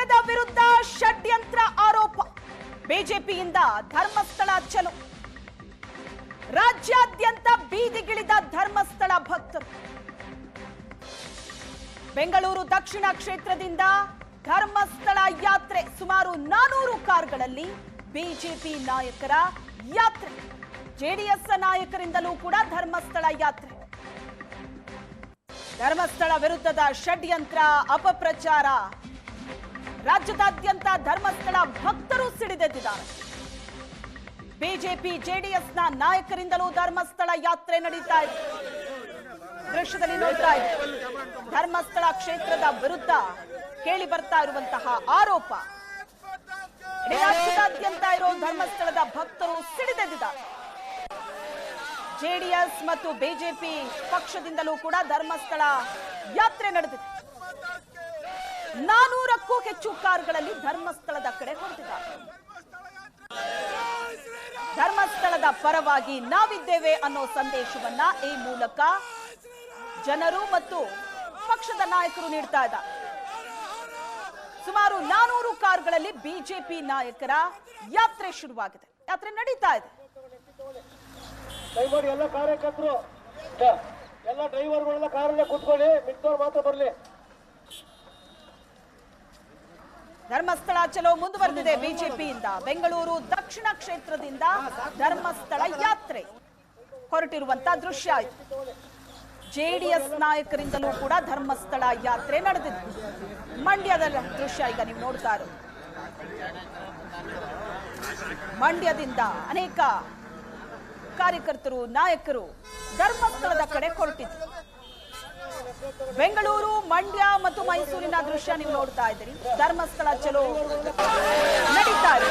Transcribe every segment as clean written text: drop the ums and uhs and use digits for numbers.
ಸರ್ಕಾರದ ವಿರುದ್ಧ ಷಡ್ಯಂತ್ರ ಆರೋಪ. ಬಿಜೆಪಿಯಿಂದ ಧರ್ಮಸ್ಥಳ ಚಲೋ. ರಾಜ್ಯಾದ್ಯಂತ ಬೀದಿಗಿಳಿದ ಧರ್ಮಸ್ಥಳ ಭಕ್ತರು. ಬೆಂಗಳೂರು ದಕ್ಷಿಣ ಕ್ಷೇತ್ರದಿಂದ ಧರ್ಮಸ್ಥಳ ಯಾತ್ರೆ. ಸುಮಾರು 400 ಕಾರ್ಗಳಲ್ಲಿ ಬಿಜೆಪಿ ನಾಯಕರ ಯಾತ್ರೆ. ಜೆಡಿಎಸ್ ನಾಯಕರಿಂದಲೂ ಕೂಡ ಧರ್ಮಸ್ಥಳ ಯಾತ್ರೆ. ಧರ್ಮಸ್ಥಳ ವಿರುದ್ಧದ ಷಡ್ಯಂತ್ರ, ಅಪಪ್ರಚಾರ. ರಾಜ್ಯದಾದ್ಯಂತ ಧರ್ಮಸ್ಥಳ ಭಕ್ತರು ಸಿಡಿದೆದ್ದಿದ್ದಾರೆ. ಬಿಜೆಪಿ ಜೆಡಿಎಸ್ನ ನಾಯಕರಿಂದಲೂ ಧರ್ಮಸ್ಥಳ ಯಾತ್ರೆ ನಡೀತಾ ಇದೆ. ದೃಶ್ಯದಲ್ಲಿ ನೋಡ್ತಾ ಇದೆ. ಧರ್ಮಸ್ಥಳ ಕ್ಷೇತ್ರದ ವಿರುದ್ಧ ಕೇಳಿ ಬರ್ತಾ ಇರುವಂತಹ ಆರೋಪ. ಇಡೀ ರಾಜ್ಯದಾದ್ಯಂತ ಇರೋ ಧರ್ಮಸ್ಥಳದ ಭಕ್ತರು ಸಿಡಿದೆದ್ದಿದ್ದಾರೆ. ಜೆಡಿಎಸ್ ಮತ್ತು ಬಿಜೆಪಿ ಪಕ್ಷದಿಂದಲೂ ಕೂಡ ಧರ್ಮಸ್ಥಳ ಯಾತ್ರೆ ನಡೆದಿದೆ. 400ಕ್ಕೂ ಹೆಚ್ಚು ಕಾರುಗಳಲ್ಲಿ ಧರ್ಮಸ್ಥಳದ ಕಡೆ ಹೊರಟಿದ್ದಾರೆ. ಧರ್ಮಸ್ಥಳದ ಪರವಾಗಿ ನಾವಿದ್ದೇವೆ ಅನ್ನೋ ಸಂದೇಶವನ್ನ ಈ ಮೂಲಕ ಜನರು ಮತ್ತು ಪಕ್ಷದ ನಾಯಕರು ನೀಡ್ತಾ ಇದ್ದಾರೆ. ಸುಮಾರು 400 ಕಾರುಗಳಲ್ಲಿ ಬಿಜೆಪಿ ನಾಯಕರ ಯಾತ್ರೆ ಶುರುವಾಗಿದೆ. ಯಾತ್ರೆ ನಡೀತಾ ಇದೆ. ದಯಮಾಡಿ ಎಲ್ಲ ಕಾರ್ಯಕರ್ತರು, ಎಲ್ಲ ಡ್ರೈವರ್ಗಳೆಲ್ಲ ಕಾರಲ್ಲೇ ಕೂತ್ಕೊಳ್ಳಿ, ಮಿಕ್ಕವ್ರು ಮಾತ್ರ ಬರಲಿ. ಧರ್ಮಸ್ಥಳ ಚಲೋ ಮುಂದುವರೆದಿದೆ. ಬಿಜೆಪಿಯಿಂದ ಬೆಂಗಳೂರು ದಕ್ಷಿಣ ಕ್ಷೇತ್ರದಿಂದ ಧರ್ಮಸ್ಥಳ ಯಾತ್ರೆ ಹೊರಟಿರುವಂತಹ ದೃಶ್ಯ ಆಯಿತು. ಜೆಡಿಎಸ್ ನಾಯಕರಿಂದಲೂ ಕೂಡ ಧರ್ಮಸ್ಥಳ ಯಾತ್ರೆ ನಡೆದಿದೆ. ಮಂಡ್ಯದ ದೃಶ್ಯ ಈಗ ನೀವು ನೋಡ್ತಾ ಇರೋದು. ಮಂಡ್ಯದಿಂದ ಅನೇಕ ಕಾರ್ಯಕರ್ತರು, ನಾಯಕರು ಧರ್ಮಸ್ಥಳದ ಕಡೆ ಹೊರಟಿದ್ರು. ಬೆಂಗಳೂರು, ಮಂಡ್ಯ ಮತ್ತು ಮೈಸೂರಿನ ದೃಶ್ಯ ನೀವು ನೋಡ್ತಾ ಇದ್ದೀರಿ. ಧರ್ಮಸ್ಥಳ ಚಲೋ ನಡೀತಾ ಇದೆ.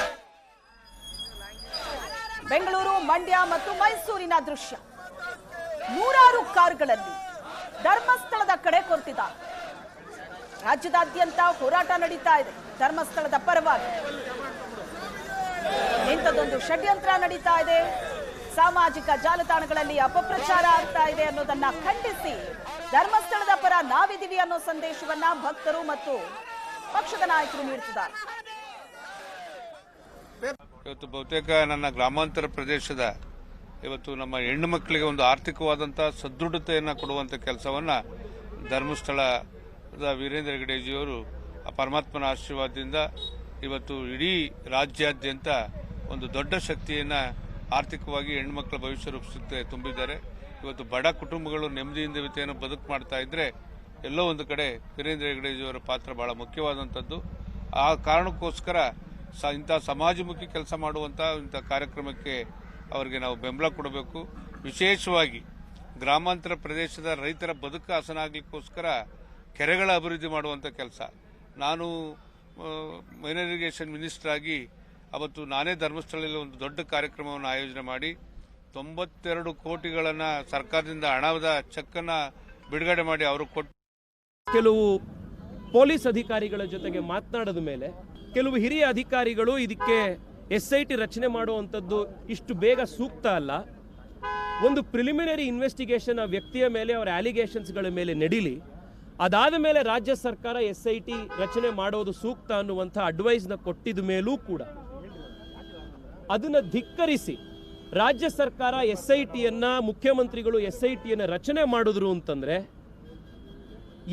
ಬೆಂಗಳೂರು, ಮಂಡ್ಯ ಮತ್ತು ಮೈಸೂರಿನ ದೃಶ್ಯ. 100 ಕಾರುಗಳಲ್ಲಿ ಧರ್ಮಸ್ಥಳದ ಕಡೆ ಹೊರಟಿದ್ದಾರೆ. ರಾಜ್ಯದಾದ್ಯಂತ ಹೋರಾಟ ನಡೀತಾ ಇದೆ ಧರ್ಮಸ್ಥಳದ ಪರವಾಗಿ. ಇಂಥದ್ದೊಂದು ಷಡ್ಯಂತ್ರ ನಡೀತಾ ಇದೆ. ಸಾಮಾಜಿಕ ಜಾಲತಾಣಗಳಲ್ಲಿ ಅಪಪ್ರಚಾರ ಆಗ್ತಾ ಇದೆ ಅನ್ನೋದನ್ನ ಖಂಡಿಸಿ ಧರ್ಮಸ್ಥಳದ ಪರ ನಾವಿದ್ದೀವಿ ಅನ್ನೋ ಸಂದೇಶವನ್ನ ಭಕ್ತರು ಮತ್ತು ಪಕ್ಷದ ನಾಯಕರು ನೀಡುತ್ತಿದ್ದಾರೆ. ಇವತ್ತು ಬಹುತೇಕ ನನ್ನ ಗ್ರಾಮಾಂತರ ಪ್ರದೇಶದ ಇವತ್ತು ನಮ್ಮ ಹೆಣ್ಣು ಮಕ್ಕಳಿಗೆ ಒಂದು ಆರ್ಥಿಕವಾದಂತಹ ಸದೃಢತೆಯನ್ನು ಕೊಡುವಂಥ ಕೆಲಸವನ್ನ ಧರ್ಮಸ್ಥಳದ ವೀರೇಂದ್ರ ಹೆಗಡೆಜಿಯವರು ಪರಮಾತ್ಮನ ಆಶೀರ್ವಾದದಿಂದ ಇವತ್ತು ಇಡೀ ರಾಜ್ಯಾದ್ಯಂತ ಒಂದು ದೊಡ್ಡ ಶಕ್ತಿಯನ್ನ ಆರ್ಥಿಕವಾಗಿ ಹೆಣ್ಮಕ್ಳ ಭವಿಷ್ಯ ರೂಪಿಸುತ್ತೆ ತುಂಬಿದ್ದಾರೆ. ಇವತ್ತು ಬಡ ಕುಟುಂಬಗಳು ನೆಮ್ಮದಿಯಿಂದ ಇವತ್ತೇನೋ ಬದುಕು ಮಾಡ್ತಾ ಇದ್ರೆ ಎಲ್ಲೋ ಒಂದು ಕಡೆ ವೀರೇಂದ್ರ ಹೆಗಡೆಜಿಯವರ ಪಾತ್ರ ಬಹಳ ಮುಖ್ಯವಾದಂಥದ್ದು. ಆ ಕಾರಣಕ್ಕೋಸ್ಕರ ಇಂಥ ಸಮಾಜಮುಖಿ ಕೆಲಸ ಮಾಡುವಂಥ ಇಂಥ ಕಾರ್ಯಕ್ರಮಕ್ಕೆ ಅವರಿಗೆ ನಾವು ಬೆಂಬಲ ಕೊಡಬೇಕು. ವಿಶೇಷವಾಗಿ ಗ್ರಾಮಾಂತರ ಪ್ರದೇಶದ ರೈತರ ಬದುಕು ಹಸನಾಗಲಿಕ್ಕೋಸ್ಕರ ಕೆರೆಗಳ ಅಭಿವೃದ್ಧಿ ಮಾಡುವಂಥ ಕೆಲಸ. ನಾನು ಮೈನರ್ ಇರಿಗೇಷನ್ ಮಿನಿಸ್ಟರ್ ಆಗಿ ಅವತ್ತು ನಾನೇ ಧರ್ಮಸ್ಥಳದಲ್ಲಿ ಒಂದು ದೊಡ್ಡ ಕಾರ್ಯಕ್ರಮವನ್ನು ಆಯೋಜನೆ ಮಾಡಿ 92 ಕೋಟಿಗಳನ್ನು ಸರ್ಕಾರದಿಂದ ಹಣದ ಚೆಕ್ ಅನ್ನ ಬಿಡುಗಡೆ ಮಾಡಿ ಅವರು ಕೊಟ್ಟು ಕೆಲವು ಪೊಲೀಸ್ ಅಧಿಕಾರಿಗಳ ಜೊತೆಗೆ ಮಾತನಾಡಿದ ಮೇಲೆ ಕೆಲವು ಹಿರಿಯ ಅಧಿಕಾರಿಗಳು ಇದಕ್ಕೆ SIT ರಚನೆ ಮಾಡುವಂಥದ್ದು ಇಷ್ಟು ಬೇಗ ಸೂಕ್ತ ಅಲ್ಲ, ಒಂದು ಪ್ರಿಲಿಮಿನರಿ ಇನ್ವೆಸ್ಟಿಗೇಷನ್ ಆ ವ್ಯಕ್ತಿಯ ಮೇಲೆ, ಅವರ ಅಲಿಗೇಷನ್ಸ್ಗಳ ಮೇಲೆ ನಡೀಲಿ, ಅದಾದ ಮೇಲೆ ರಾಜ್ಯ ಸರ್ಕಾರ SIT ರಚನೆ ಮಾಡೋದು ಸೂಕ್ತ ಅನ್ನುವಂಥ ಅಡ್ವೈಸ್ನ ಕೊಟ್ಟಿದ ಮೇಲೂ ಕೂಡ ಅದನ್ನು ಧಿಕ್ಕರಿಸಿ ರಾಜ್ಯ ಸರ್ಕಾರ SITಯನ್ನ, ಮುಖ್ಯಮಂತ್ರಿಗಳು SITಯನ್ನ ರಚನೆ ಮಾಡಿದ್ರು ಅಂತಂದ್ರೆ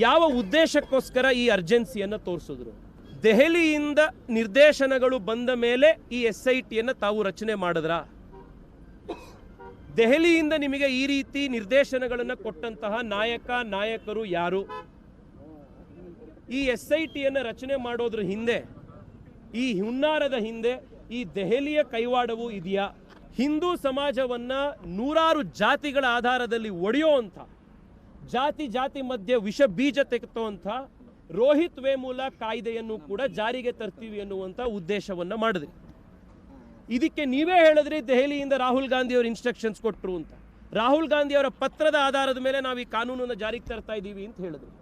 ಯಾವ ಉದ್ದೇಶಕ್ಕೋಸ್ಕರ ಈ ಅರ್ಜೆನ್ಸಿಯನ್ನು ತೋರಿಸಿದ್ರು? ದೆಹಲಿಯಿಂದ ನಿರ್ದೇಶನಗಳು ಬಂದ ಮೇಲೆ ಈ SITಯನ್ನ ತಾವು ರಚನೆ ಮಾಡಿದ್ರ? ದೆಹಲಿಯಿಂದ ನಿಮಗೆ ಈ ರೀತಿ ನಿರ್ದೇಶನಗಳನ್ನು ಕೊಟ್ಟಂತಹ ನಾಯಕರು ಯಾರು? ಈ SITಯನ್ನ ರಚನೆ ಮಾಡೋದ್ರ ಹಿಂದೆ, ಈ ಹುನ್ನಾರದ ಹಿಂದೆ ಈ ದೆಹಲಿಯ ಕೈವಾಡವೂ ಇದೆಯಾ? ಹಿಂದೂ ಸಮಾಜವನ್ನ 100 ಜಾತಿಗಳ ಆಧಾರದಲ್ಲಿ ಒಡೆಯುವಂಥ, ಜಾತಿ ಮಧ್ಯೆ ವಿಷ ಬೀಜ ತೆಗೆದುವಂಥ ರೋಹಿತ್ ವೇಮುಲ ಕಾಯ್ದೆಯನ್ನು ಕೂಡ ಜಾರಿಗೆ ತರ್ತೀವಿ ಅನ್ನುವಂಥ ಉದ್ದೇಶವನ್ನ ಮಾಡಿದ್ರಿ. ಇದಕ್ಕೆ ನೀವೇ ಹೇಳಿದ್ರಿ ದೆಹಲಿಯಿಂದ ರಾಹುಲ್ ಗಾಂಧಿ ಅವರು ಇನ್ಸ್ಟ್ರಕ್ಷನ್ಸ್ ಕೊಟ್ಟರು ಅಂತ. ರಾಹುಲ್ ಗಾಂಧಿ ಅವರ ಪತ್ರದ ಆಧಾರದ ಮೇಲೆ ನಾವು ಈ ಕಾನೂನನ್ನು ಜಾರಿಗೆ ತರ್ತಾ ಇದ್ದೀವಿ ಅಂತ ಹೇಳಿದ್ರು.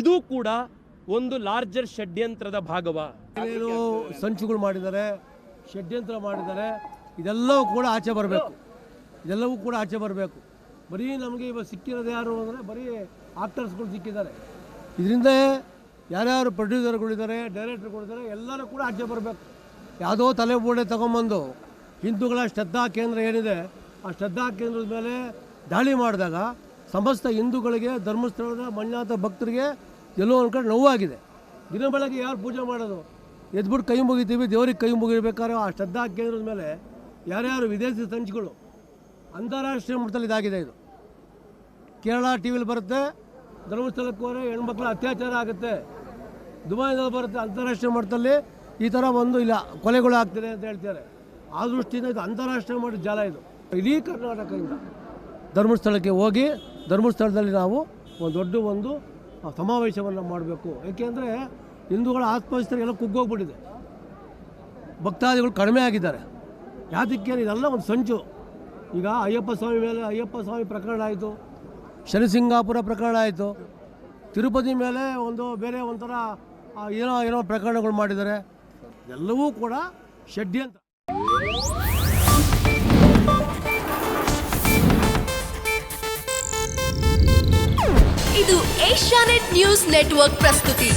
ಇದು ಕೂಡ ಒಂದು ಲಾರ್ಜರ್ ಷಡ್ಯಂತ್ರದ ಭಾಗವ. ಸಂಚುಗಳು ಮಾಡಿದ್ದಾರೆ, ಷಡ್ಯಂತ್ರ ಮಾಡಿದ್ದಾರೆ. ಇದೆಲ್ಲವೂ ಕೂಡ ಆಚೆ ಬರಬೇಕು. ಬರೀ ನಮಗೆ ಇವಾಗ ಸಿಕ್ಕಿರೋದು ಯಾರು ಅಂದರೆ ಬರೀ ಆಕ್ಟರ್ಸ್ಗಳು ಸಿಕ್ಕಿದ್ದಾರೆ. ಇದರಿಂದ ಯಾರ್ಯಾರು ಪ್ರೊಡ್ಯೂಸರ್ಗಳಿದ್ದಾರೆ, ಡೈರೆಕ್ಟರ್ಗಳಿದ್ದಾರೆ, ಎಲ್ಲರೂ ಕೂಡ ಆಚೆ ಬರಬೇಕು. ಯಾವುದೋ ತಲೆ ಬೋಡೆ ತಗೊಂಬಂದು ಹಿಂದೂಗಳ ಶ್ರದ್ಧಾ ಕೇಂದ್ರ ಏನಿದೆ ಆ ಶ್ರದ್ಧಾ ಕೇಂದ್ರದ ಮೇಲೆ ದಾಳಿ ಮಾಡಿದಾಗ ಸಮಸ್ತ ಹಿಂದೂಗಳಿಗೆ, ಧರ್ಮಸ್ಥಳದ ಮಂಜುನಾಥ ಭಕ್ತರಿಗೆ ಎಲ್ಲೋ ಒಂದು ಕಡೆ ನೋವಾಗಿದೆ. ದಿನ ಬೆಳಗ್ಗೆ ಯಾರು ಪೂಜೆ ಮಾಡೋದು? ಎದ್ಬಿಟ್ಟು ಕೈ ಮುಗಿತೀವಿ, ದೇವ್ರಿಗೆ ಕೈ ಮುಗಿಬೇಕಾದ್ರೆ ಆ ಶ್ರದ್ಧಾ ಕೇಂದ್ರದ ಮೇಲೆ ಯಾರ್ಯಾರು ವಿದೇಶಿ ಸಂಚಿಗಳು ಅಂತಾರಾಷ್ಟ್ರೀಯ ಮಟ್ಟದಲ್ಲಿ ಇದಾಗಿದೆ. ಇದು ಕೇರಳ ಟಿ ವಿಲಿ ಬರುತ್ತೆ, ಧರ್ಮಸ್ಥಳಕ್ಕೆ ಹೋದರೆ ಹೆಣ್ಮಕ್ಳ ಅತ್ಯಾಚಾರ ಆಗುತ್ತೆ. ದುಬೈನಲ್ಲಿ ಬರುತ್ತೆ, ಅಂತಾರಾಷ್ಟ್ರೀಯ ಮಟ್ಟದಲ್ಲಿ ಈ ಥರ ಒಂದು ಇಲ್ಲ ಕೊಲೆಗಳು ಆಗ್ತಿದೆ ಅಂತ ಹೇಳ್ತಾರೆ. ಆ ದೃಷ್ಟಿಯಿಂದ ಇದು ಅಂತಾರಾಷ್ಟ್ರೀಯ ಮಟ್ಟದ ಜಾಲ. ಇದು ಇಡೀ ಕರ್ನಾಟಕದಿಂದ ಧರ್ಮಸ್ಥಳಕ್ಕೆ ಹೋಗಿ ಧರ್ಮಸ್ಥಳದಲ್ಲಿ ನಾವು ಒಂದು ಸಮಾವೇಶವನ್ನು ಮಾಡಬೇಕು. ಏಕೆಂದರೆ ಹಿಂದೂಗಳ ಆತ್ಮವಿಶ್ವಾಸರಿಗೆಲ್ಲ ಕುಗ್ಗೋಗ್ಬಿಟ್ಟಿದೆ, ಭಕ್ತಾದಿಗಳು ಕಡಿಮೆ ಆಗಿದ್ದಾರೆ. ಯಾತಕ್ಕೆ? ಇದೆಲ್ಲ ಒಂದು ಸಂಚು. ಈಗ ಅಯ್ಯಪ್ಪ ಸ್ವಾಮಿ ಮೇಲೆ ಅಯ್ಯಪ್ಪ ಸ್ವಾಮಿ ಪ್ರಕರಣ ಆಯಿತು, ಶನಿಸಿಂಗಾಪುರ ಪ್ರಕರಣ ಆಯಿತು, ತಿರುಪತಿ ಮೇಲೆ ಒಂದು ಬೇರೆ ಒಂಥರ ಏನೋ ಪ್ರಕರಣಗಳು ಮಾಡಿದ್ದಾರೆ. ಎಲ್ಲವೂ ಕೂಡ ಷಡ್ಯಂತ್ರ. ಇದು ಏಷ್ಯಾನೆಟ್ ನ್ಯೂಸ್ ನೆಟ್ವರ್ಕ್ ಪ್ರಸ್ತುತಿ.